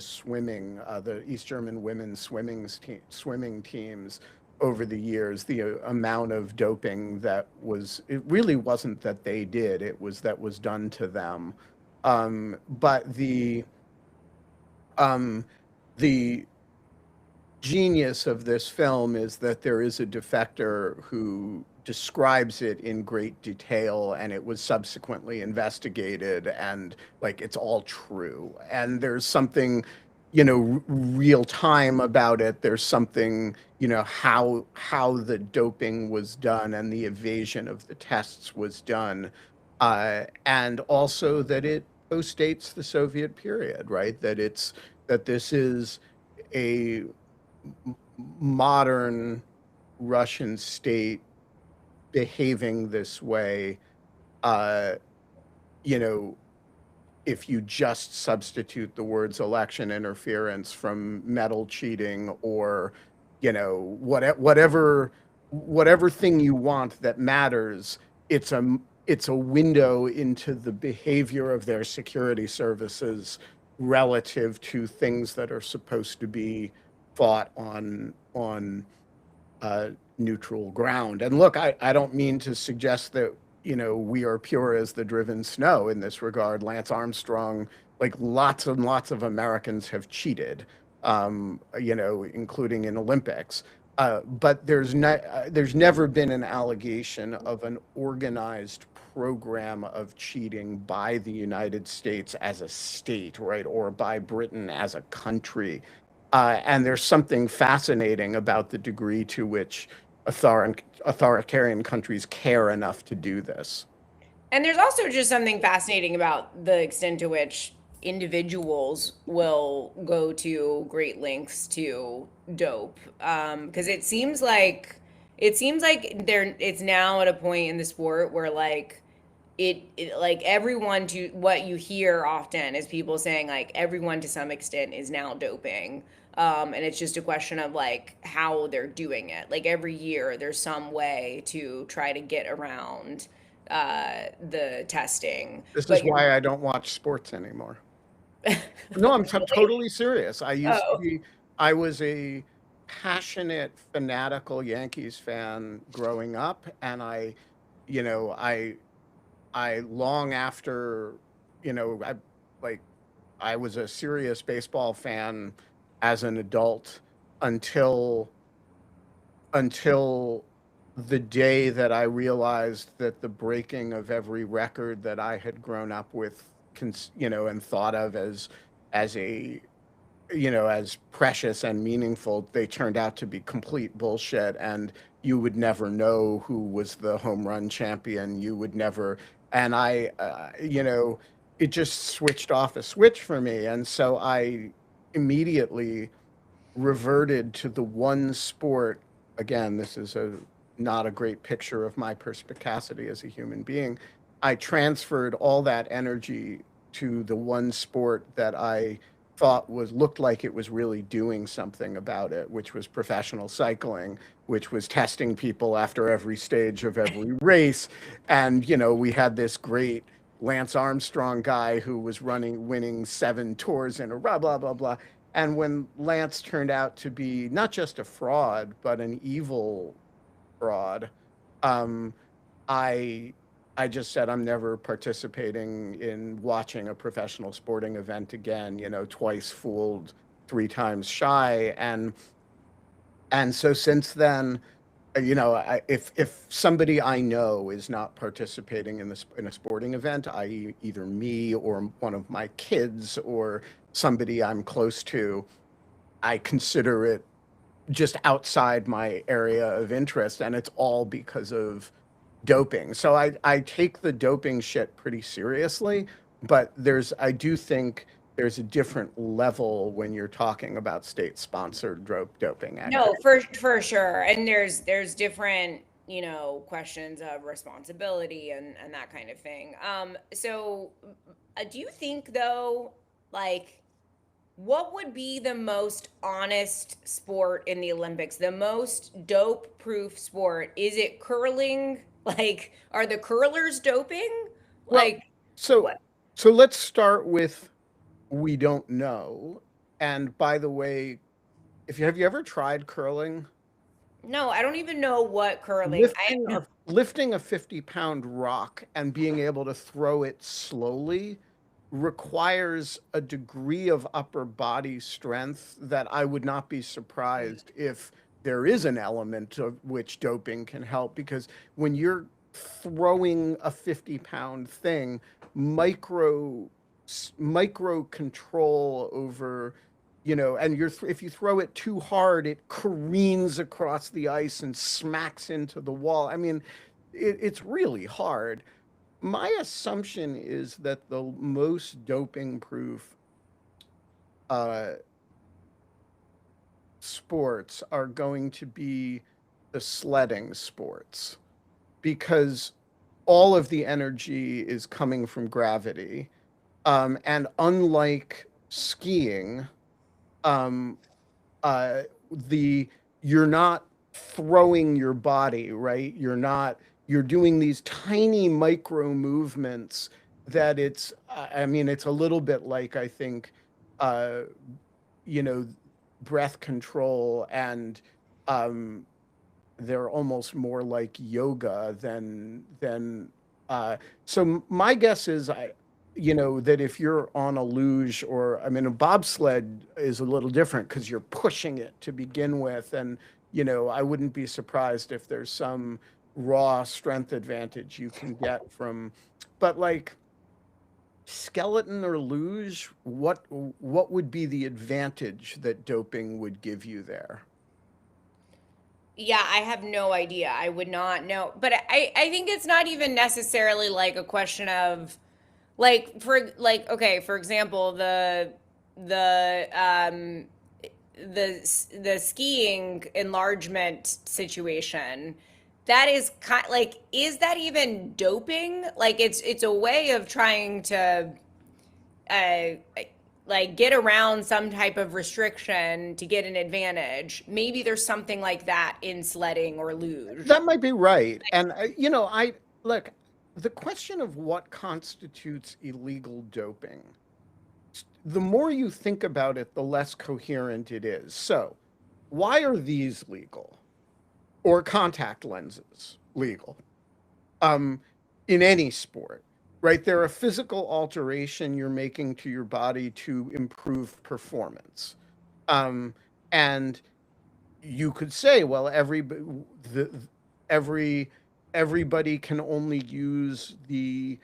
East German women's swimming teams over the years. The amount of doping it really wasn't that they did, it was that was done to them. But um, the genius of this film is that there is a defector who describes it in great detail, and it was subsequently investigated, and like it's all true. And there's something, real time about it. There's something, how the doping was done and the evasion of the tests was done, and also that it postdates the Soviet period, right? That this is a modern Russian state behaving this way, uh, you know, if you just substitute the words election interference from medal cheating, or, whatever thing you want that matters, it's a window into the behavior of their security services relative to things that are supposed to be fought on neutral ground. And look, I don't mean to suggest that, we are pure as the driven snow in this regard. Lance Armstrong, like lots and lots of Americans have cheated, including in Olympics. But there's never been an allegation of an organized program of cheating by the United States as a state, right, or by Britain as a country. And there's something fascinating about the degree to which authoritarian countries care enough to do this. And there's also just something fascinating about the extent to which individuals will go to great lengths to dope. Because it seems like it's now at a point in the sport where like like everyone, to what you hear often is people saying like everyone to some extent is now doping. And it's just a question of like how they're doing it. Like every year there's some way to try to get around the testing. This is But you're why I don't watch sports anymore. No, I'm totally serious. oh, I was a passionate, fanatical Yankees fan growing up, and you know, I long after, like, I was a serious baseball fan as an adult until until the day that I realized that the breaking of every record that I had grown up with, and thought of as a as precious and meaningful, they turned out to be complete bullshit. And you would never know who was the home run champion. You would never. And it just switched off a switch for me. And so I immediately reverted to the one sport. Again, this is not a great picture of my perspicacity as a human being. I transferred all that energy to the one sport that I thought looked like it was really doing something about it, which was professional cycling, which was testing people after every stage of every race. And, you know, we had this great Lance Armstrong guy who was winning 7 tours in a row, blah, blah, blah. And when Lance turned out to be not just a fraud, but an evil fraud, um, I I just said I'm never participating in watching a professional sporting event again. You know, twice fooled, 3 times shy, and so since then, you know, if somebody I know is not participating in a sporting event, i.e., either me or one of my kids or somebody I'm close to, I consider it just outside my area of interest, and it's all because of doping. So I take the doping shit pretty seriously, but I do think there's a different level when you're talking about state-sponsored doping No, activity. for sure. And there's different, you know, questions of responsibility and that kind of thing. So do you think though, like, what would be the most honest sport in the Olympics? The most dope proof sport? Is it curling? Like, are the curlers doping? Well, Like, so what? so let's start with we don't know. And by the way, if you have you ever tried curling? No, I don't even know what curling. Lifting a 50-pound rock and being able to throw it slowly requires a degree of upper body strength that I would not be surprised if there is an element of which doping can help, because when you're throwing a 50-pound thing, micro micro control over, you know, and if you throw it too hard, it careens across the ice and smacks into the wall. I mean, it's really hard. My assumption is that the most doping proof uh, sports are going to be the sledding sports, because all of the energy is coming from gravity. And unlike skiing, um, uh, the you're not throwing your body, right? You're doing these tiny micro movements that I mean, it's a little bit like, I think, uh, you know, breath control, and um, they're almost more like yoga than so my guess is, you know, that if you're on a luge, or I mean, a bobsled is a little different because you're pushing it to begin with, and you know, I wouldn't be surprised if there's some raw strength advantage you can get from, but like skeleton or luge, what would be the advantage that doping would give you there? Yeah, I have no idea. I would not know. But I think it's not even necessarily like a question of like okay, for example, the the skiing enlargement situation, that is kind like, is that even doping? Like, it's a way of trying to uh like get around some type of restriction to get an advantage. Maybe there's something like that in sledding or luge. That might be right. And, you know, I look, the question of what constitutes illegal doping, the more you think about it, the less coherent it is. So, why are these legal, or contact lenses legal, um, in any sport? Right? They're a physical alteration you're making to your body to improve performance. Um, and you could say, well, the, every everybody can only use the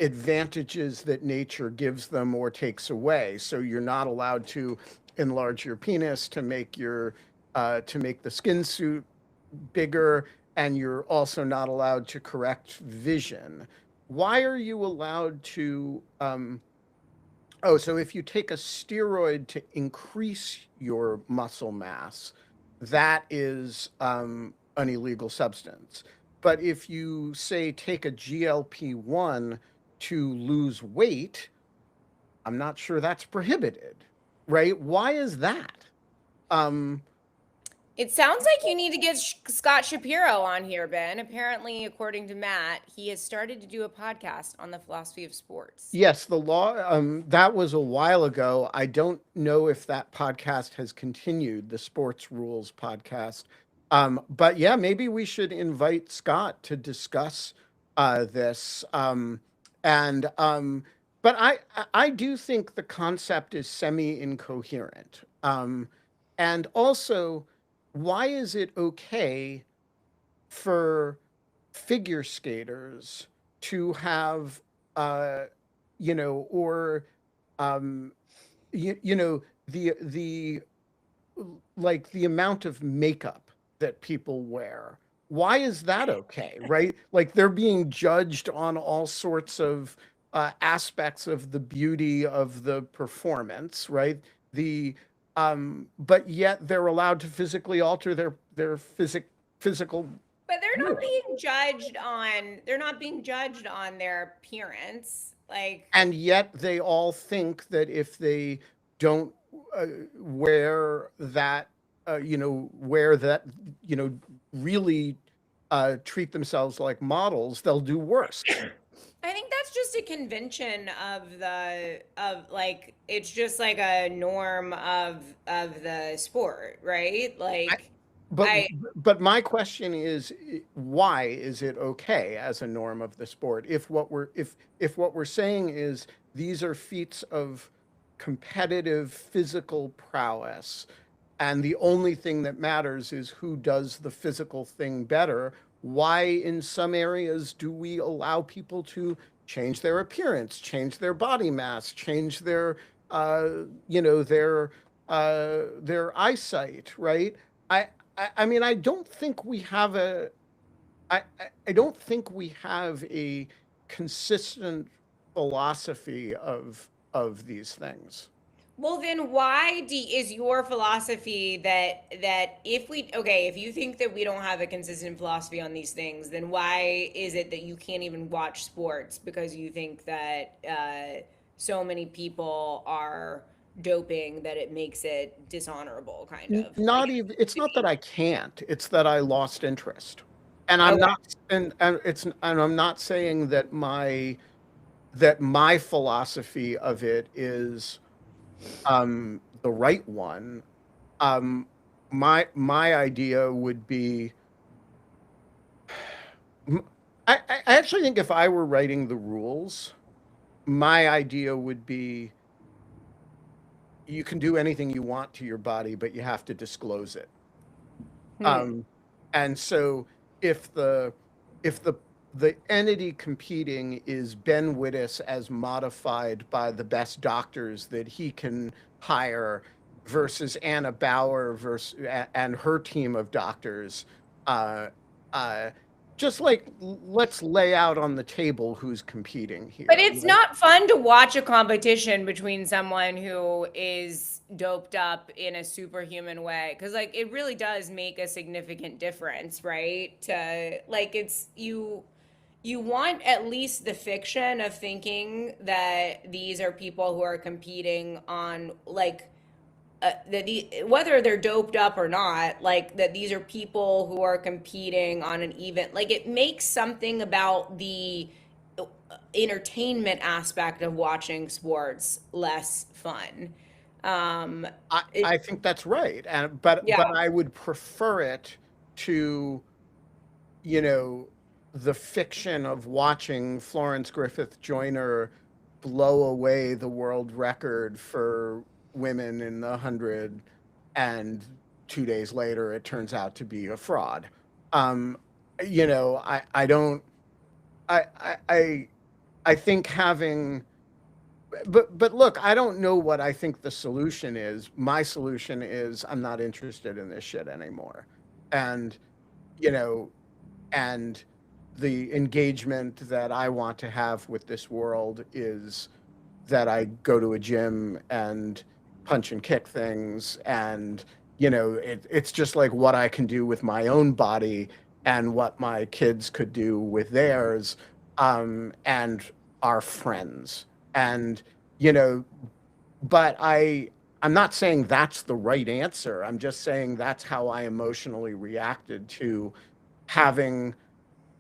advantages that nature gives them or takes away. So you're not allowed to enlarge your penis to make the skin suit bigger, and you're also not allowed to correct vision. Why are you allowed to? Oh, so if you take a steroid to increase your muscle mass, that is an illegal substance. But if you say take a GLP-1 to lose weight, I'm not sure that's prohibited. right? Why is that? It sounds like you need to get Scott Shapiro on here, Ben. Apparently, according to Matt, he has started to do a podcast on the philosophy of sports. Yes, the law, that was a while ago. I don't know if that podcast has continued, the Sports Rules podcast. But yeah, maybe we should invite Scott to discuss this. But I do think the concept is semi-incoherent. And also, why is it okay for figure skaters to have or the like the amount of makeup that people wear? Why is that okay, right? Like they're being judged on all sorts of aspects of the beauty of the performance, right? The but yet they're allowed to physically alter their physical. But they're not being judged on their appearance. Like, And yet they all think that if they don't wear that, really treat themselves like models, they'll do worse. I think that's just a convention it's just like a norm of the sport, right? Like But I but my question is, why is it okay as a norm of the sport if what we're saying is these are feats of competitive physical prowess, and the only thing that matters is who does the physical thing better? Why in some areas do we allow people to change their appearance, change their body mass, change their their eyesight, right? I mean, I don't think we have I don't think we have a consistent philosophy of these things. Well, then why is your philosophy that if you think that we don't have a consistent philosophy on these things, then why is it that you can't even watch sports because you think that so many people are doping that it makes it dishonorable, kind of? Not even, it's not that I can't, it's that I lost interest. And I'm Okay. not and I'm not saying that my philosophy of it is the right one. My idea would be, I actually think if I were writing the rules, my idea would be you can do anything you want to your body, but you have to disclose it. And so if the entity competing is Ben Wittes as modified by the best doctors that he can hire versus Anna Bauer and her team of doctors, just like let's lay out on the table who's competing here. But it's not fun to watch a competition between someone who is doped up in a superhuman way, because like it really does make a significant difference, right? To like it's you want at least the fiction of thinking that these are people who are competing on like whether they're doped up or not, like that these are people who are competing on an even, like it makes something about the entertainment aspect of watching sports less fun. I think that's right, but I would prefer it to, the fiction of watching Florence Griffith Joyner blow away the world record for women in the 100, and 2 days later it turns out to be a fraud. I don't. I think having. But look, I don't know what I think the solution is. My solution is I'm not interested in this shit anymore, and and the engagement that I want to have with this world is that I go to a gym and punch and kick things, and it's just like what I can do with my own body and what my kids could do with theirs, and our friends, and but I'm not saying that's the right answer. I'm just saying that's how I emotionally reacted to having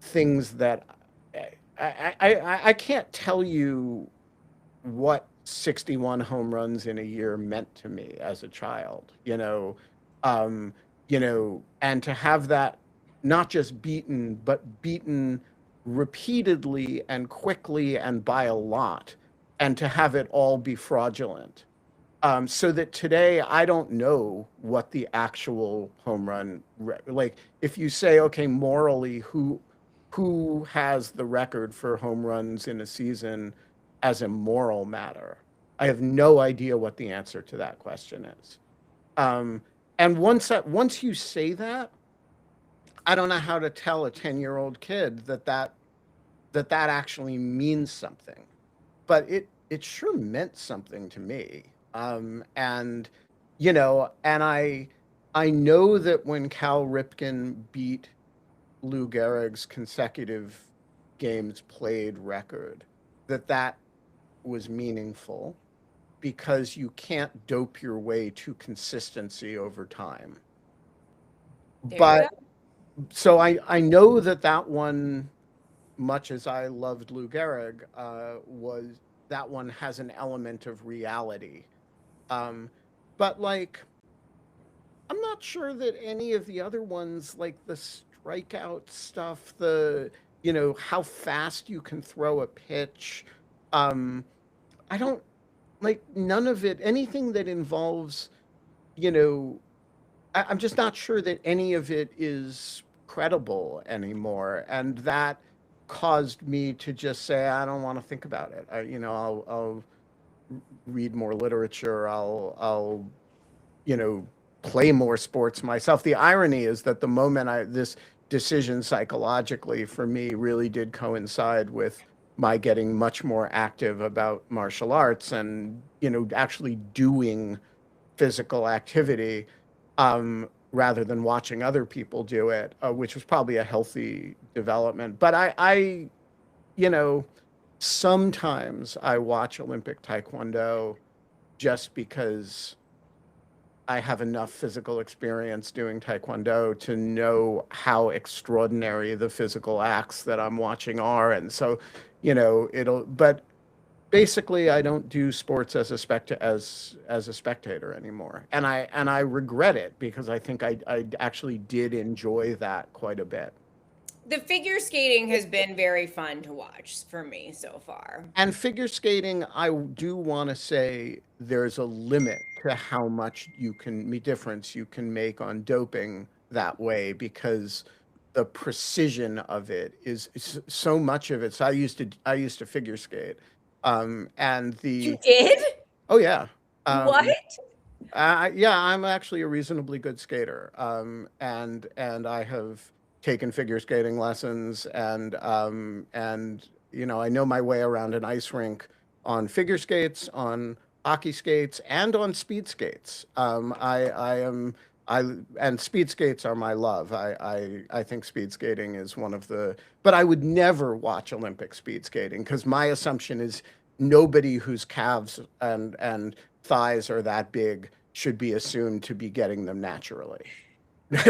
things that I can't tell you what 61 home runs in a year meant to me as a child, um, and to have that not just beaten, but beaten repeatedly and quickly and by a lot, and to have it all be fraudulent. So that today I don't know what the actual home run like. If you say, okay, morally, who has the record for home runs in a season as a moral matter, I have no idea what the answer to that question is. Um, and once you say that, I don't know how to tell a 10-year-old kid that actually means something, but it sure meant something to me. And and I know that when Cal Ripken beat Lou Gehrig's consecutive games played record, that was meaningful because you can't dope your way to consistency over time. There you go. But so I know that one, much as I loved Lou Gehrig, was that one has an element of reality. Um, but like, I'm not sure that any of the other ones, like the strikeout stuff, how fast you can throw a pitch, um, I don't like none of it, anything that involves, you know, I'm just not sure that any of it is credible anymore. And that caused me to just say, I don't want to think about it. I'll read more literature. I'll, you know, play more sports myself. The irony is that the moment this decision psychologically for me really did coincide with my getting much more active about martial arts and, actually doing physical activity, rather than watching other people do it, which was probably a healthy development. But you know, sometimes I watch Olympic Taekwondo just because I have enough physical experience doing Taekwondo to know how extraordinary the physical acts that I'm watching are. And so, but basically I don't do sports as a spectator anymore. And I regret it because I think I actually did enjoy that quite a bit. The figure skating has been very fun to watch for me so far. And figure skating, I do want to say there's a limit to how much difference you can make on doping that way, because the precision of it is so much of it. So I used to figure skate. And You the did? Oh yeah. What? Yeah, I'm actually a reasonably good skater. And I have taken figure skating lessons, and I know my way around an ice rink on figure skates, on hockey skates, and on speed skates. I and speed skates are my love. I think speed skating is one of the, but I would never watch Olympic speed skating because my assumption is nobody whose calves and thighs are that big should be assumed to be getting them naturally.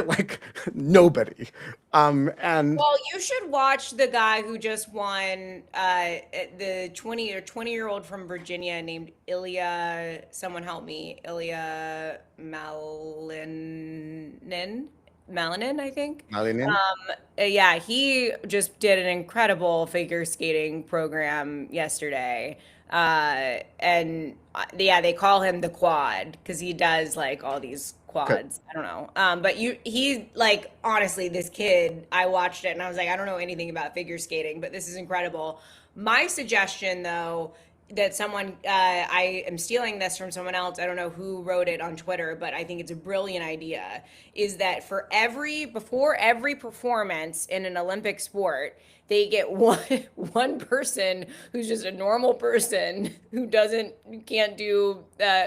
Like nobody. And Well, you should watch the guy who just won the 20-year-old from Virginia named Ilya, someone help me, Ilya Malinin, I think. Malinin, Yeah, he just did an incredible figure skating program yesterday. And yeah, they call him the quad because he does like all these good. quads. I don't know. But he like honestly, this kid, I watched it and I was like, I don't know anything about figure skating, but this is incredible. My suggestion though, that someone I am stealing this from someone else. I don't know who wrote it on Twitter, but I think it's a brilliant idea. Is that before every performance in an Olympic sport, they get one person who's just a normal person who can't do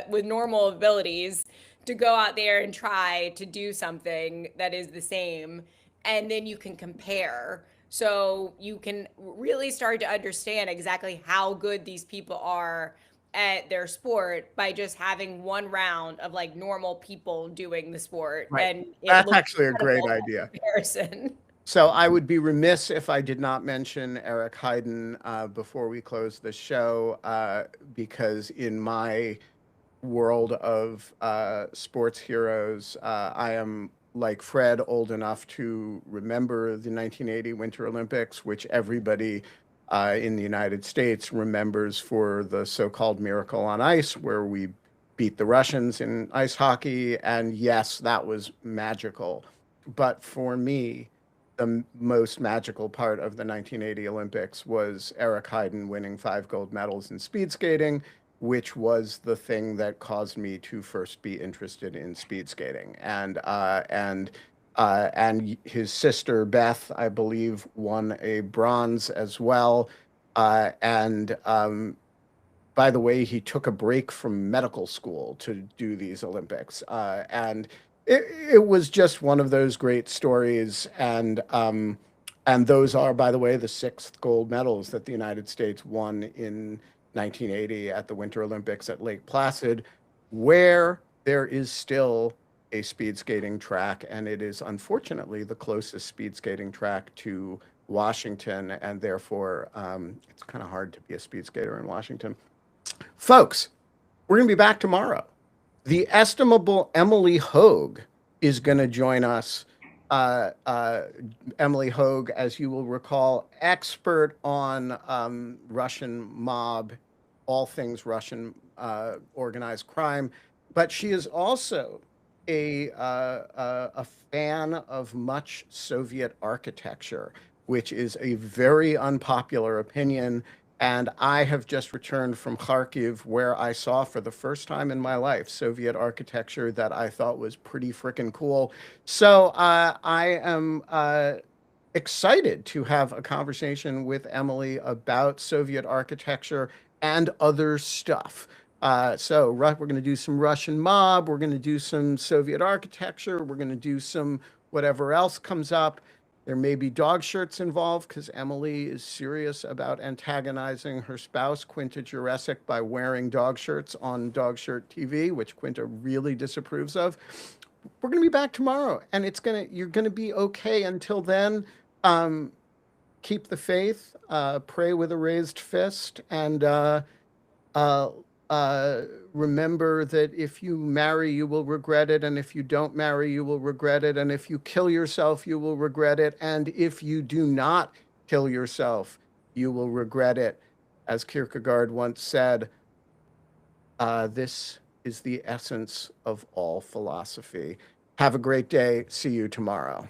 with normal abilities to go out there and try to do something that is the same, and then you can compare so you can really start to understand exactly how good these people are at their sport by just having one round of like normal people doing the sport, Right. and it That's looks actually a great incredible by idea. comparison. So I would be remiss if I did not mention Eric Heiden before we close the show, because in my world of sports heroes, I am like Fred, old enough to remember the 1980 Winter Olympics, which everybody in the United States remembers for the so-called Miracle on Ice, where we beat the Russians in ice hockey. And yes, that was magical. But for me, the most magical part of the 1980 Olympics was Eric Heiden winning 5 gold medals in speed skating, which was the thing that caused me to first be interested in speed skating. And his sister Beth, I believe, won a bronze as well. And by the way, he took a break from medical school to do these Olympics, and it was just one of those great stories. And those are, by the way, the 6th gold medals that the United States won in 1980 at the Winter Olympics at Lake Placid, where there is still a speed skating track, and it is unfortunately the closest speed skating track to Washington, and therefore it's kind of hard to be a speed skater in Washington. Folks, we're going to be back tomorrow. The estimable Emily Hogue is going to join us. Emily Hogue, as you will recall, expert on Russian mob, all things Russian organized crime, but she is also a fan of much Soviet architecture, which is a very unpopular opinion. And I have just returned from Kharkiv, where I saw for the first time in my life Soviet architecture that I thought was pretty freaking cool. So I am excited to have a conversation with Emily about Soviet architecture and other stuff. So we're going to do some Russian mob. We're going to do some Soviet architecture. We're going to do some whatever else comes up. There may be dog shirts involved because Emily is serious about antagonizing her spouse, Quinta Jurecic, by wearing dog shirts on Dog Shirt TV, which Quinta really disapproves of. We're going to be back tomorrow, and you're going to be okay until then. Keep the faith, pray with a raised fist, and remember that if you marry, you will regret it. And if you don't marry, you will regret it. And if you kill yourself, you will regret it. And if you do not kill yourself, you will regret it. As Kierkegaard once said, this is the essence of all philosophy. Have a great day. See you tomorrow.